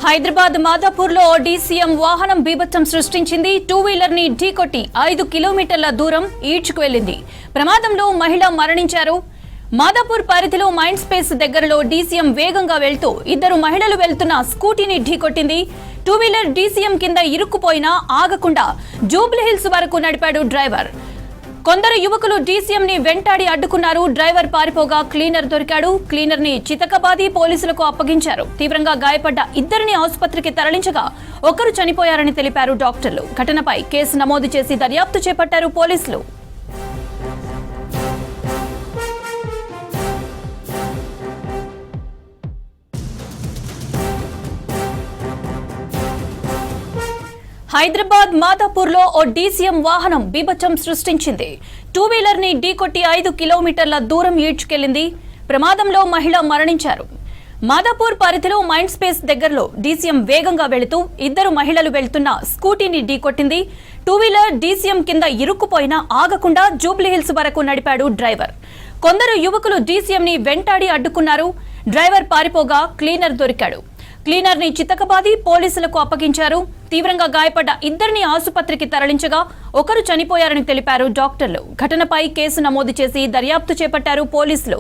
Hyderabad మాదాపూర్లో DCM వాహనం బీభత్సం సృష్టించింది. టూ వీలర్ ని ఢీకొట్టి 5 కిలోమీటర్ల దూరం ఈడ్చుకు వెళ్లింది. ప్రమాదంలో మహిళ మరణించారు. మాదాపూర్ పరిధిలో మైండ్ స్పేస్ దగ్గరలో డీసీఎం వేగంగా వెళ్తూ 2 మహిళలు వెళ్తున్న స్కూటీని ఢీకొట్టింది. టూ వీలర్ డీసీఎం కింద ఇరుక్కుపోయినా ఆగకుండా జూబ్లీహిల్స్ వరకు నడిపాడు డ్రైవర్. కొందరు యువకులు డీసీఎం ని వెంటాడి అడ్డుకున్నారు. డ్రైవర్ పారిపోగా క్లీనర్ దొరికాడు. క్లీనర్ ని చితకబాది పోలీసులకు అప్పగించారు. తీవ్రంగా గాయపడ్డ 2 ఆసుపత్రికి తరలించగా ఒకరు చనిపోయారని తెలిపారు డాక్టర్లు. ఘటనపై కేసు నమోదు చేసి దర్యాప్తు చేపట్టారు పోలీసులు. హైదరాబాద్ మాదాపూర్లో ఓ డీసీఎం వాహనం బీభత్సం సృష్టించింది. టూ వీలర్ ని ఢీకొట్టి 5 కిలోమీటర్ల దూరం ఈడ్చుకెళ్లింది. ప్రమాదంలో మహిళ మరణించారు. మాదాపూర్ పరిధిలో మైండ్ స్పేస్ దగ్గరలో డీసీఎం వేగంగా వెళుతూ 2 మహిళలు వెళ్తున్న స్కూటీని ఢీకొట్టింది. టూ వీలర్ డీసీఎం కింద ఇరుక్కుపోయినా ఆగకుండా జూబ్లీహిల్స్ వరకు నడిపాడు డ్రైవర్. కొందరు యువకులు డీసీఎం ని వెంటాడి అడ్డుకున్నారు. డ్రైవర్ పారిపోగా క్లీనర్ దొరికాడు. క్లీనర్ ని చితకబాది పోలీసులకు అప్పగించారు. తీవ్రంగా గాయపడ్డ 2 ఆసుపత్రికి తరలించగా ఒకరు చనిపోయారని తెలిపారు డాక్టర్లు. ఘటనపై కేసు నమోదు చేసి దర్యాప్తు చేపట్టారు పోలీసులు.